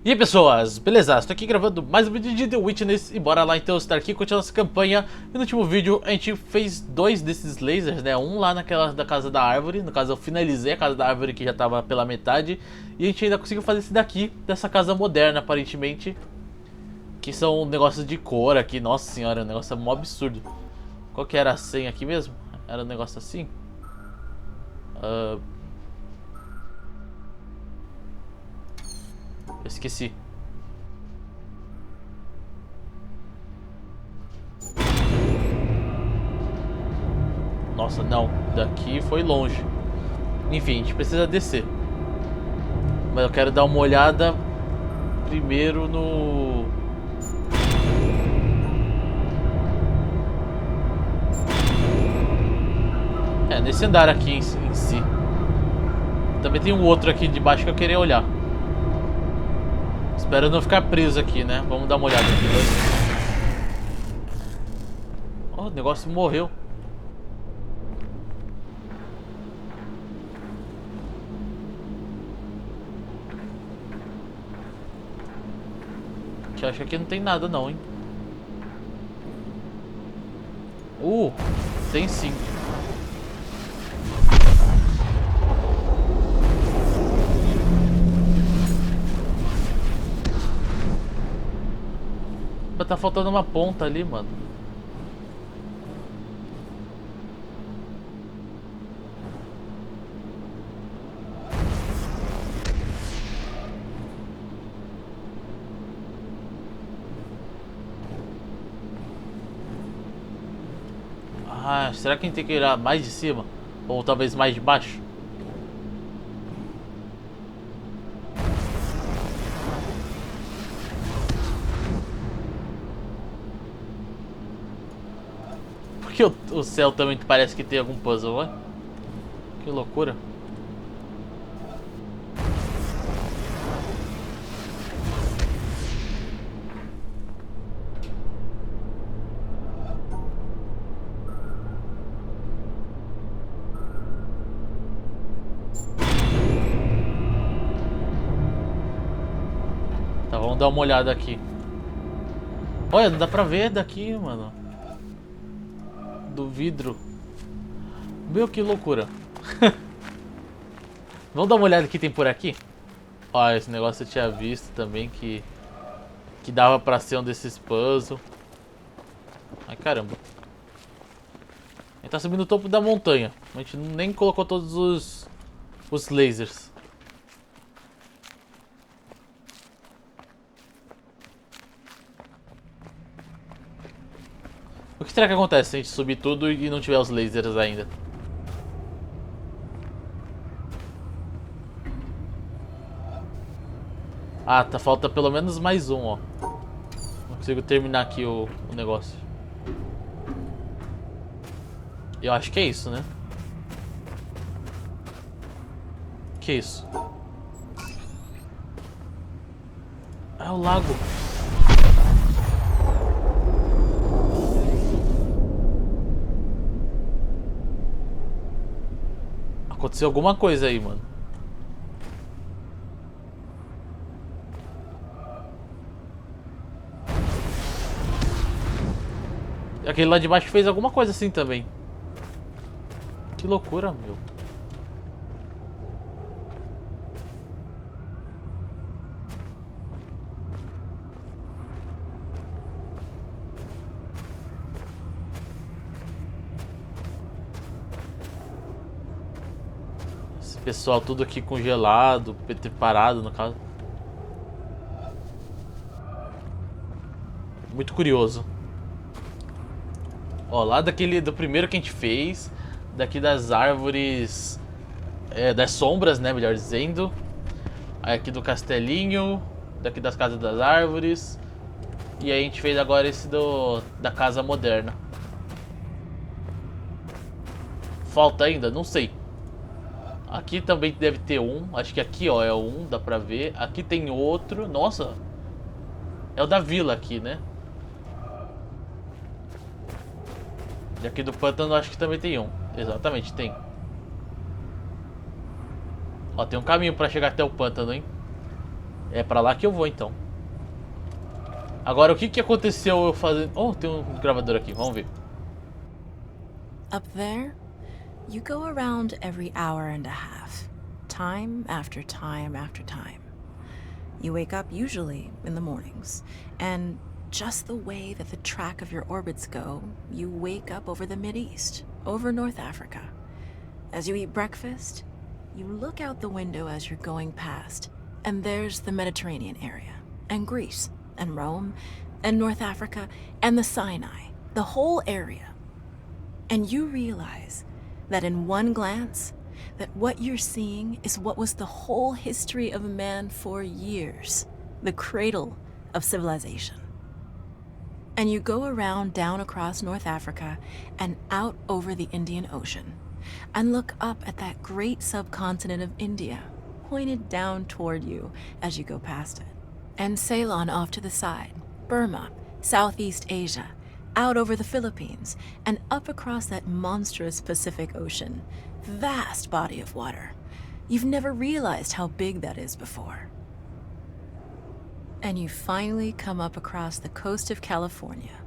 E aí pessoas, beleza? Estou aqui gravando mais um vídeo de The Witness e bora lá então estar aqui continuando nossa campanha. E no último vídeo a gente fez dois desses lasers, né? Um lá naquela da casa da árvore, no caso eu finalizei a casa da árvore que já estava pela metade. E a gente ainda conseguiu fazer esse daqui, dessa casa moderna aparentemente. Que são negócios de cor aqui, nossa senhora, o negócio é mó absurdo. Qual que era a senha aqui mesmo? Era um negócio assim? Eu esqueci. Nossa, não. Daqui foi longe. Enfim, a gente precisa descer. Mas eu quero dar uma olhada primeiro no... nesse andar aqui em si. Também tem um outro aqui de baixo que eu queria olhar. Espero não ficar preso aqui, né? Vamos dar uma olhada aqui. Oh, o negócio morreu. Eu acho que aqui não tem nada não, hein? Tem sim. Mas tá faltando uma ponta ali, mano. Ah, será que a gente tem que ir mais de cima? Ou talvez mais de baixo? Porque o céu também parece que tem algum puzzle, ué? Que loucura. Tá, vamos dar uma olhada aqui. Olha, não dá pra ver daqui, mano. Do vidro. Meu, que loucura. Vamos dar uma olhada que tem por aqui? Ó, esse negócio eu tinha visto também que dava pra ser um desses puzzles. Ai, caramba. A gente tá subindo o topo da montanha. A gente nem colocou todos os lasers. O que será que acontece se a gente subir tudo e não tiver os lasers ainda? Ah, tá, falta pelo menos mais um, ó. Não consigo terminar aqui o negócio. Eu acho que é isso, né? Que isso? Ah, o lago. Aconteceu alguma coisa aí, mano. Aquele lá de baixo fez alguma coisa assim também. Que loucura, meu. Esse pessoal tudo aqui congelado, parado no caso. Muito curioso. Ó, lá do primeiro que a gente fez, daqui das árvores, das sombras, né, melhor dizendo. Aí aqui do castelinho, daqui das casas das árvores. E aí a gente fez agora esse da casa moderna. Falta ainda? Não sei. Aqui também deve ter um, acho que aqui ó é um, dá pra ver. Aqui tem outro, nossa. É o da vila aqui, né? E aqui do pântano acho que também tem um. Exatamente, tem. Ó, tem um caminho pra chegar até o pântano, hein? É pra lá que eu vou então. Agora o que aconteceu eu fazendo... Oh, tem um gravador aqui, vamos ver. Up there, you go around every hour and a half, time after time after time. You wake up usually in the mornings, and just the way that the track of your orbits go, you wake up over the Mideast, over North Africa. As you eat breakfast, you look out the window as you're going past, and there's the Mediterranean area, and Greece, and Rome, and North Africa, and the Sinai, the whole area. And you realize that in one glance, that what you're seeing is what was the whole history of man for years, the cradle of civilization. And you go around down across North Africa and out over the Indian Ocean, and look up at that great subcontinent of India, pointed down toward you as you go past it. And Ceylon off to the side, Burma, Southeast Asia, out over the Philippines, and up across that monstrous Pacific Ocean. Vast body of water. You've never realized how big that is before. And you finally come up across the coast of California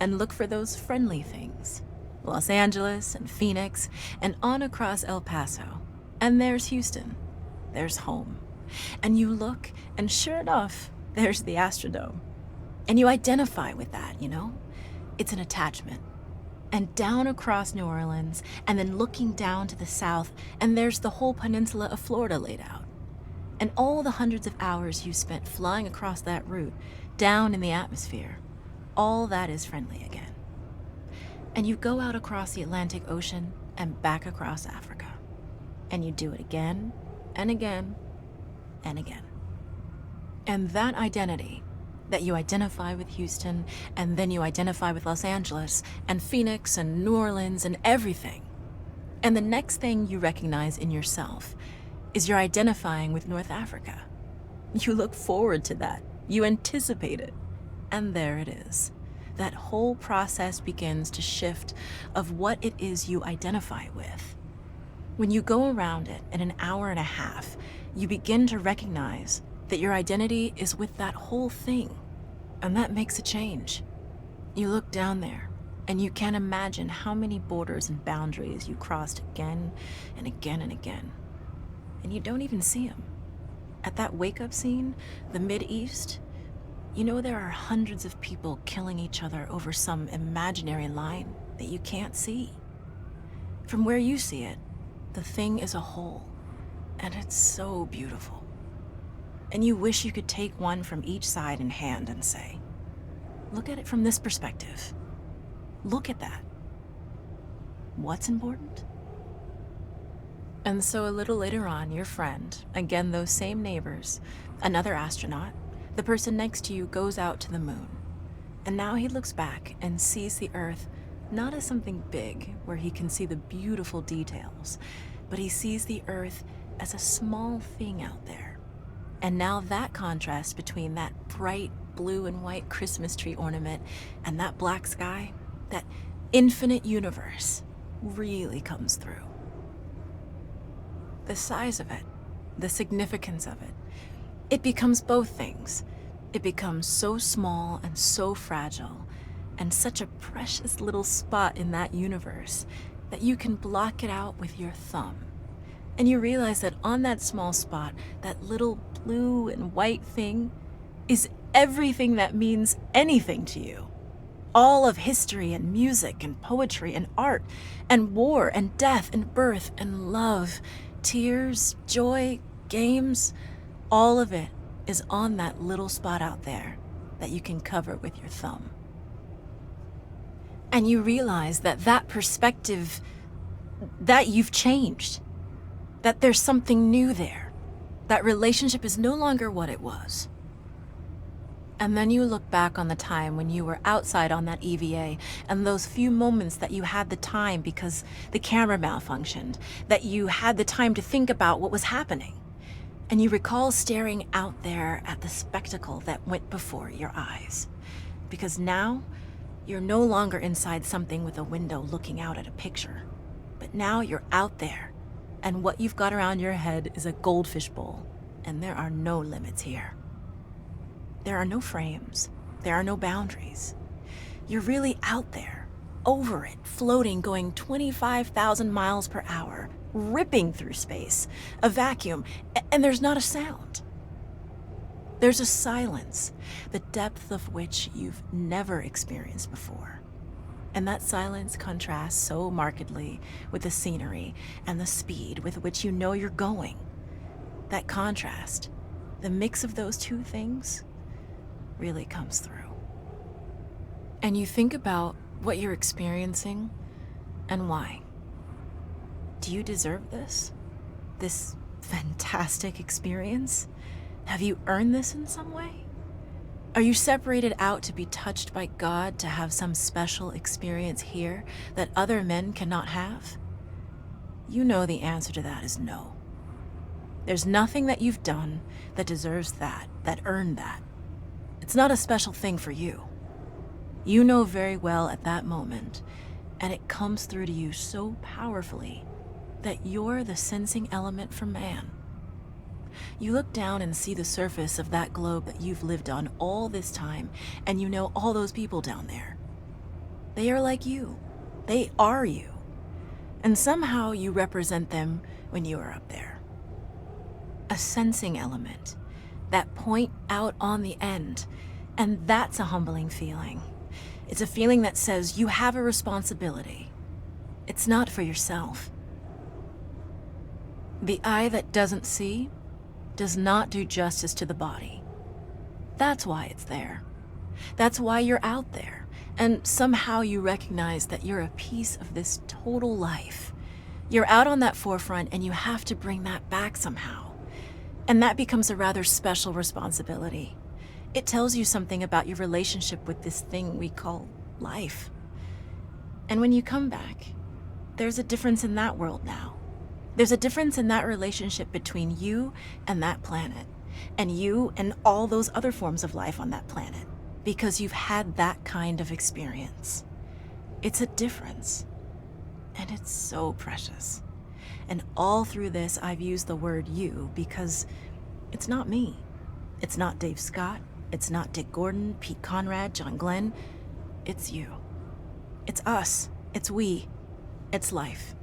and look for those friendly things. Los Angeles and Phoenix and on across El Paso. And there's Houston. There's home. And you look, and sure enough, there's the Astrodome. And you identify with that, you know? It's an attachment. And down across New Orleans, and then looking down to the south, and there's the whole peninsula of Florida laid out. And all the hundreds of hours you spent flying across that route, down in the atmosphere, all that is friendly again. And you go out across the Atlantic Ocean and back across Africa. And you do it again, and again, and again. And that identity, that you identify with Houston, and then you identify with Los Angeles, and Phoenix, and New Orleans, and everything. And the next thing you recognize in yourself is you're identifying with North Africa. You look forward to that. You anticipate it. And there it is. That whole process begins to shift of what it is you identify with. When you go around it in an hour and a half, you begin to recognize that your identity is with that whole thing. And that makes a change. You look down there, and you can't imagine how many borders and boundaries you crossed again and again and again. And you don't even see them. At that wake-up scene, the Mideast, you know there are hundreds of people killing each other over some imaginary line that you can't see. From where you see it, the thing is a whole, and it's so beautiful. And you wish you could take one from each side in hand and say, look at it from this perspective. Look at that. What's important? And so a little later on, your friend, again those same neighbors, another astronaut, the person next to you goes out to the moon. And now he looks back and sees the Earth not as something big where he can see the beautiful details, but he sees the Earth as a small thing out there. And now that contrast between that bright blue and white Christmas tree ornament and that black sky, that infinite universe, really comes through. The size of it, the significance of it, it becomes both things. It becomes so small and so fragile, and such a precious little spot in that universe that you can block it out with your thumb. And you realize that on that small spot, that little blue and white thing is everything that means anything to you. All of history and music and poetry and art and war and death and birth and love, tears, joy, games, all of it is on that little spot out there that you can cover with your thumb. And you realize that that perspective, that you've changed, that there's something new there. That relationship is no longer what it was. And then you look back on the time when you were outside on that EVA and those few moments that you had the time because the camera malfunctioned, that you had the time to think about what was happening. And you recall staring out there at the spectacle that went before your eyes. Because now, you're no longer inside something with a window looking out at a picture. But now you're out there, and what you've got around your head is a goldfish bowl, and there are no limits here. There are no frames. There are no boundaries. You're really out there, over it, floating, going 25,000 miles per hour, ripping through space, a vacuum, and there's not a sound. There's a silence, the depth of which you've never experienced before. And that silence contrasts so markedly with the scenery and the speed with which you know you're going. That contrast, the mix of those two things, really comes through. And you think about what you're experiencing and why. Do you deserve this? This fantastic experience? Have you earned this in some way? Are you separated out to be touched by God to have some special experience here that other men cannot have? You know the answer to that is no. There's nothing that you've done that deserves that earned that. It's not a special thing for you. You know very well at that moment, and it comes through to you so powerfully that you're the sensing element for man. You look down and see the surface of that globe that you've lived on all this time, and you know all those people down there. They are like you. They are you. And somehow you represent them when you are up there. A sensing element, that point out on the end, and that's a humbling feeling. It's a feeling that says you have a responsibility. It's not for yourself. The eye that doesn't see does not do justice to the body. That's why it's there. That's why you're out there. And somehow you recognize that you're a piece of this total life. You're out on that forefront and you have to bring that back somehow. And that becomes a rather special responsibility. It tells you something about your relationship with this thing we call life. And when you come back, there's a difference in that world now. There's a difference in that relationship between you and that planet, and you and all those other forms of life on that planet, because you've had that kind of experience. It's a difference, and it's so precious. And all through this, I've used the word you because it's not me. It's not Dave Scott. It's not Dick Gordon, Pete Conrad, John Glenn. It's you. It's us. It's we. It's life.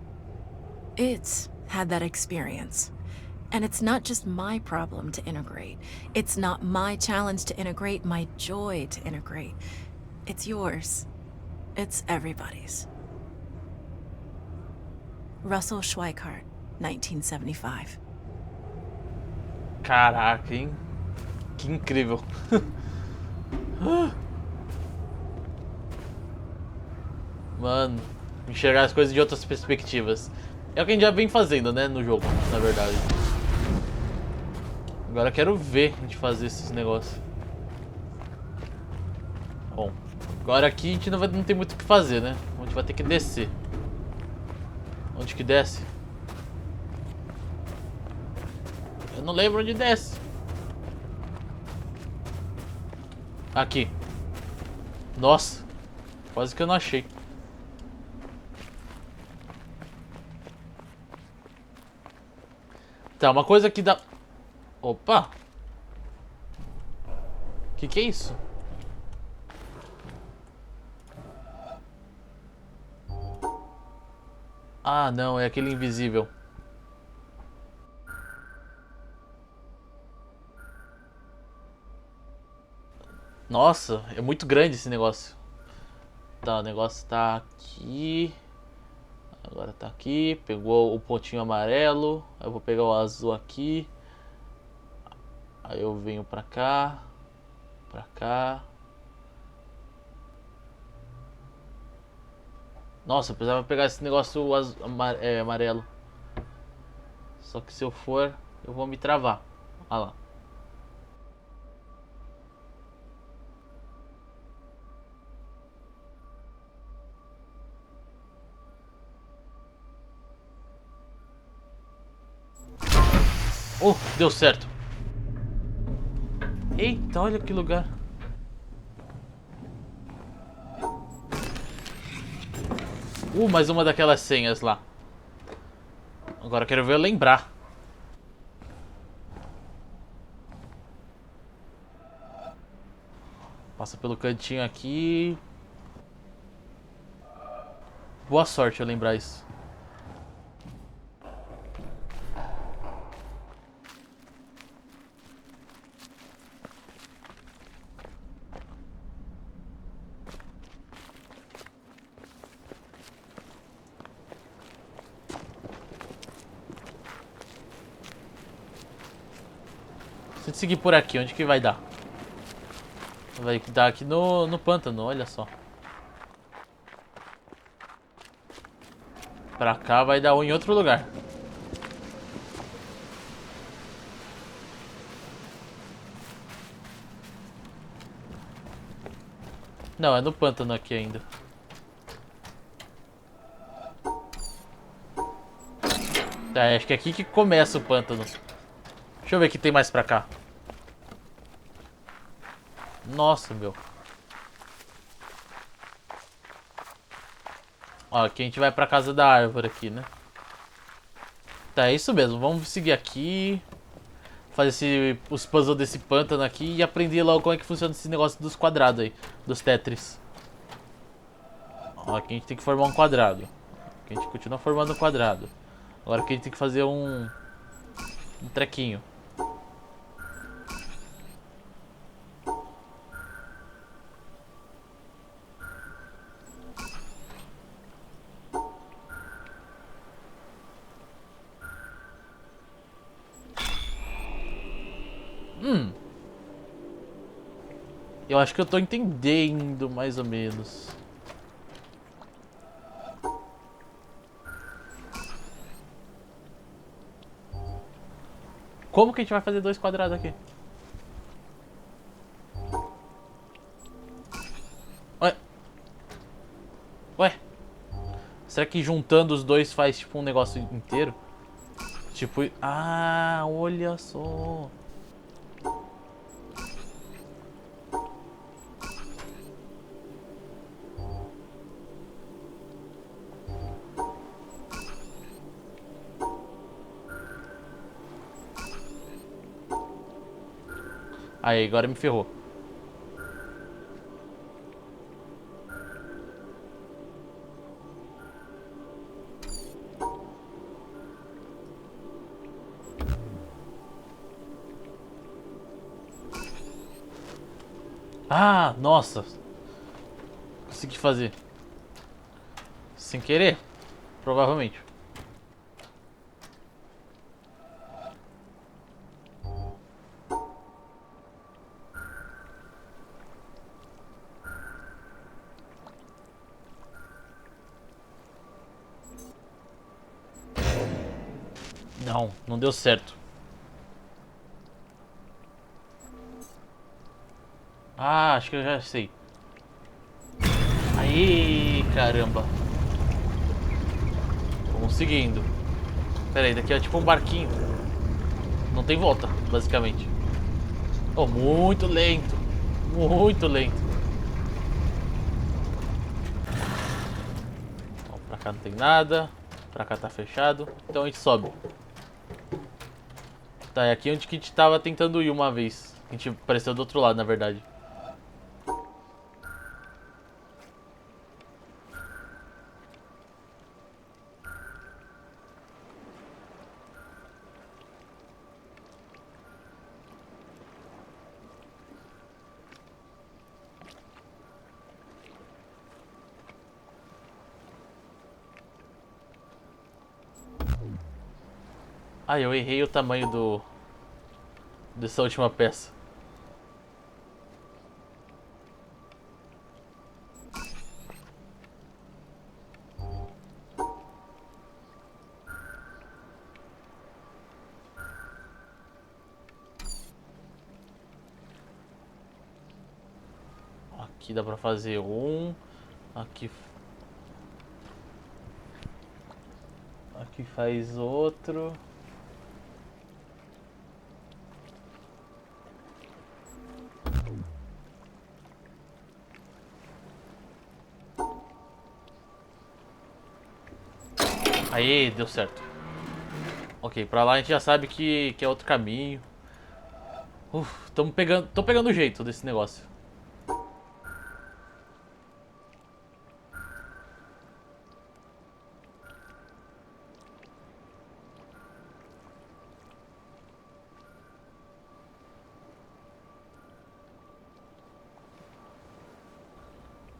It's had that experience. And it's not just my problem to integrate. It's not my challenge to integrate, my joy to integrate. It's yours. It's everybody's. Russell Schweikart, 1975. Caraca, hein? Que incrível. Mano, enxergar as coisas de outras perspectivas. É o que a gente já vem fazendo, né, no jogo, na verdade. Agora eu quero ver a gente fazer esses negócios. Bom, agora aqui a gente não tem muito o que fazer, né? A gente vai ter que descer. Onde que desce? Eu não lembro onde desce. Aqui. Nossa, quase que eu não achei. Tá, uma coisa que dá... Opa! Que é isso? Ah, não, é aquele invisível. Nossa, é muito grande esse negócio. Tá, o negócio tá aqui. Agora tá aqui. Pegou o pontinho amarelo. Eu vou pegar o azul aqui. Aí eu venho pra cá. Pra cá. Nossa, eu precisava pegar esse negócio amarelo. Só que se eu for, eu vou me travar. Olha lá. Oh, deu certo. Eita, olha que lugar. Mais uma daquelas senhas lá. Agora eu quero ver eu lembrar. Passa pelo cantinho aqui. Boa sorte eu lembrar isso. Se a gente seguir por aqui, onde que vai dar? Vai dar aqui no pântano, olha só. Pra cá vai dar em outro lugar. Não, é no pântano aqui ainda. É, acho que é aqui que começa o pântano. Deixa eu ver o que tem mais pra cá. Nossa, meu. Ó, aqui a gente vai pra casa da árvore aqui, né? Tá, é isso mesmo. Vamos seguir aqui. Fazer os puzzles desse pântano aqui e aprender logo como é que funciona esse negócio dos quadrados aí. Dos Tetris. Ó, aqui a gente tem que formar um quadrado. Aqui a gente continua formando um quadrado. Agora aqui a gente tem que fazer um trequinho. Eu acho que eu tô entendendo mais ou menos. Como que a gente vai fazer dois quadrados aqui? Ué? Ué? Será que juntando os dois faz tipo um negócio inteiro? Tipo... Ah, olha só. Aí, agora me ferrou. Ah, nossa. Consegui fazer. Sem querer? Provavelmente. Não, não deu certo. Ah, acho que eu já sei. Aí, caramba. Vamos seguindo. Pera aí, daqui é tipo um barquinho. Não tem volta, basicamente. Oh, muito lento. Muito lento. Ó, pra cá não tem nada. Pra cá tá fechado. Então a gente sobe. Tá, é aqui onde que a gente tava tentando ir uma vez. A gente apareceu do outro lado, na verdade. Ah, eu errei o tamanho dessa última peça. Aqui dá pra fazer um. Aqui faz outro. Aí, deu certo. Ok, pra lá a gente já sabe que é outro caminho. Tô pegando o jeito desse negócio.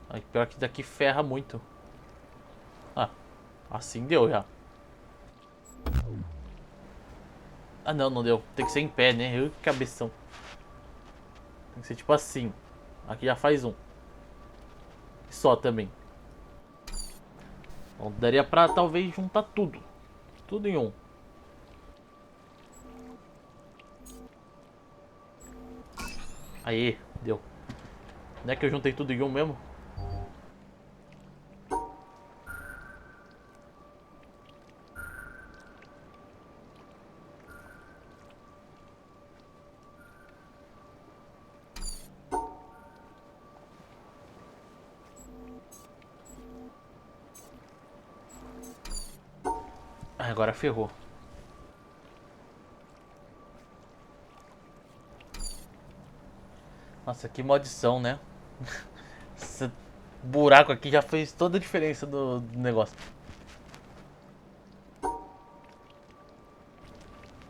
Aí, pior que daqui ferra muito. Ah, assim deu já. Ah não, não deu. Tem que ser em pé, né? Eu que cabeção. Tem que ser tipo assim. Aqui já faz um. Só também. Então, daria pra talvez juntar tudo. Tudo em um. Aí, deu. Não é que eu juntei tudo em um mesmo? Ah, agora ferrou. Nossa, que maldição, né? Esse buraco aqui já fez toda a diferença do negócio.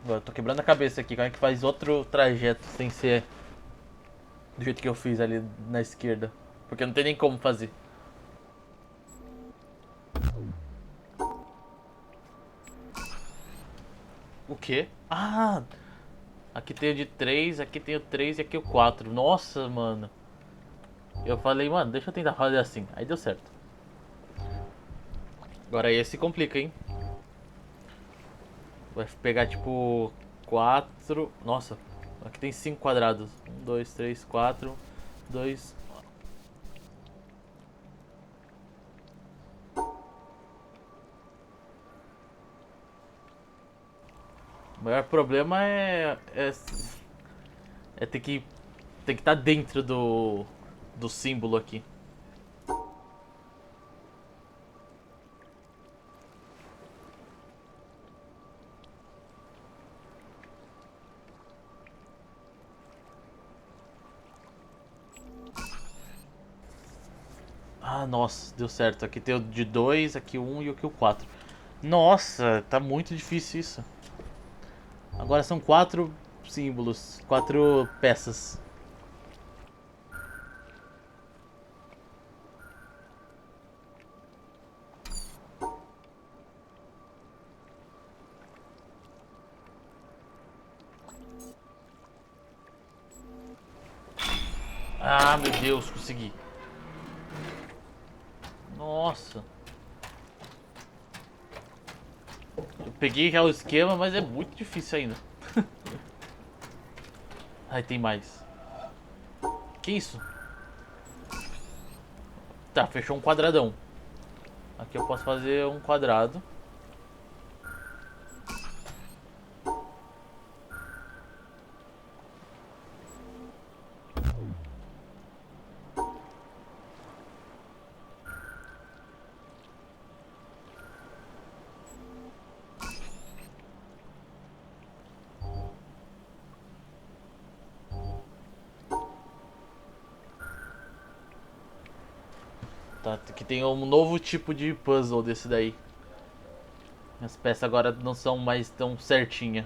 Agora eu tô quebrando a cabeça aqui. Como é que faz outro trajeto sem ser do jeito que eu fiz ali na esquerda? Porque não tem nem como fazer. O quê? Ah! Aqui tem o de 3, aqui tem o 3 e aqui o 4. Nossa, mano. Eu falei, mano, deixa eu tentar fazer assim. Aí deu certo. Agora esse complica, hein? Vai pegar tipo 4. Nossa, aqui tem 5 quadrados. 1, 2, 3, 4. 2. O maior problema é ter que estar dentro do símbolo aqui. Ah, nossa, deu certo. Aqui tem o de 2, aqui o 1 e aqui o 4. Nossa, tá muito difícil isso. Agora são 4 símbolos, 4 peças. Ah, meu Deus, consegui. Nossa. Eu peguei já o esquema, mas é muito difícil ainda. Ai, tem mais. Que isso? Tá, fechou um quadradão. Aqui eu posso fazer um quadrado. Tá, aqui tem um novo tipo de puzzle desse daí. As peças agora não são mais tão certinhas.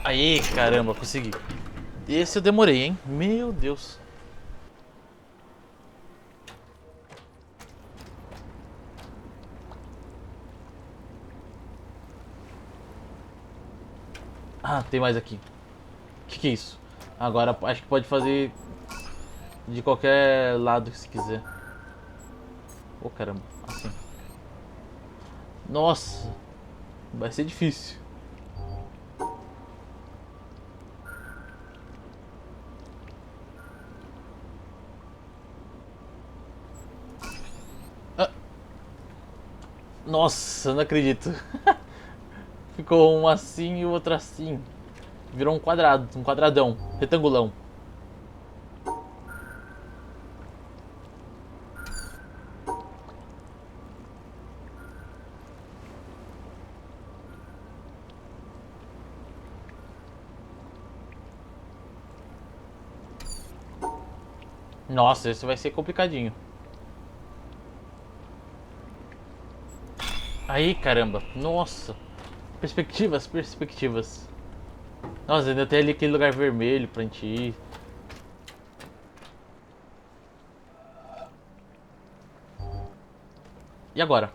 Aí, caramba, consegui. Esse eu demorei, hein? Meu Deus. Ah, tem mais aqui. O que é isso? Agora acho que pode fazer de qualquer lado se quiser. Oh, caramba, assim. Nossa, vai ser difícil. Ah, nossa, não acredito. Ficou um assim e o outro assim. Virou um quadrado, um quadradão, retangulão. Nossa, esse vai ser complicadinho. Aí, caramba. Nossa. Perspectivas, perspectivas. Nossa, ainda tem ali aquele lugar vermelho pra gente ir. E agora?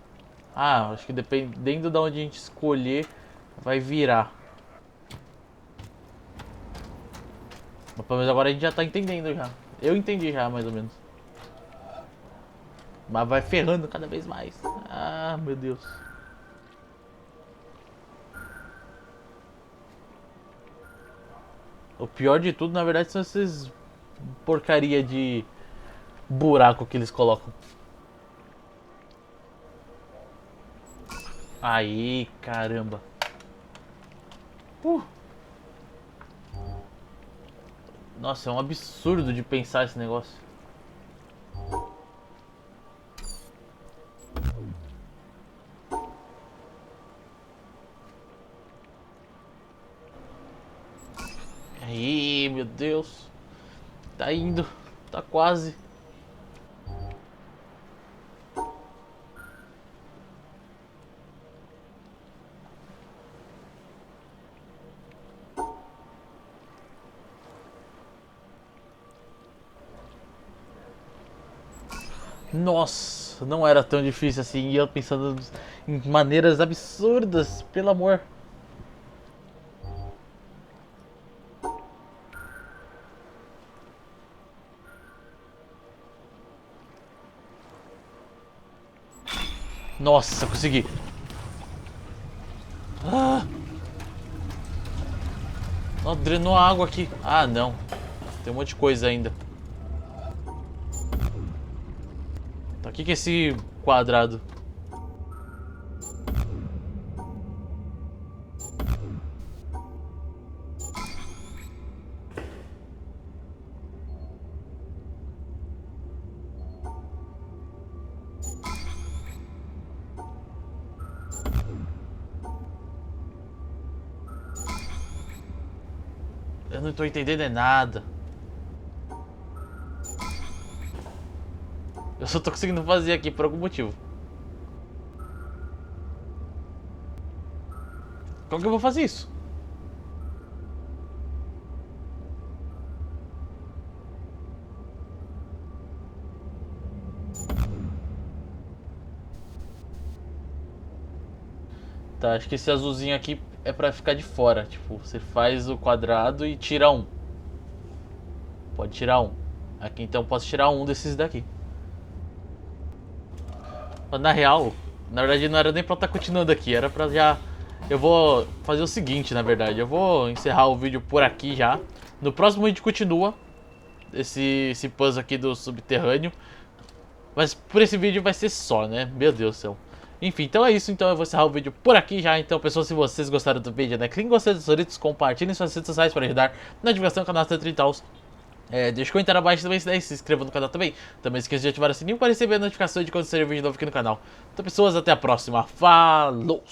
Ah, acho que dependendo de onde a gente escolher, vai virar. Mas pelo menos agora a gente já tá entendendo já. Eu entendi já, mais ou menos. Mas vai ferrando cada vez mais. Ah, meu Deus. O pior de tudo, na verdade, são esses porcaria de buraco que eles colocam. Aí, caramba. Nossa, é um absurdo de pensar esse negócio. Aí, meu Deus. Tá indo. Tá quase. Nossa, não era tão difícil assim. E eu pensando em maneiras absurdas, pelo amor. Nossa, consegui. Ah! Não, drenou a água aqui. Ah, não. Tem um monte de coisa ainda. Tá, o que é esse quadrado? Eu não tô entendendo nada. Eu só tô conseguindo fazer aqui por algum motivo. Como que eu vou fazer isso? Tá, acho que esse azulzinho aqui é pra ficar de fora. Tipo, você faz o quadrado e tira um. Pode tirar um. Aqui então posso tirar um desses daqui. Mas na real, na verdade não era nem pra estar continuando aqui, era pra já... Eu vou fazer o seguinte, na verdade, eu vou encerrar o vídeo por aqui já. No próximo a gente continua esse puzzle aqui do subterrâneo. Mas por esse vídeo vai ser só, né? Meu Deus do céu. Enfim, então é isso, então eu vou encerrar o vídeo por aqui já. Então, pessoal, se vocês gostaram do vídeo, né, clique em gostei dos favoritos, compartilhem suas redes sociais para ajudar na divulgação do canal Tanto e Tals. Deixa um comentário abaixo também, se inscreva no canal também. Também esqueça de ativar o sininho para receber a notificação de quando sair vídeo novo aqui no canal. Então, pessoas, até a próxima. Falou!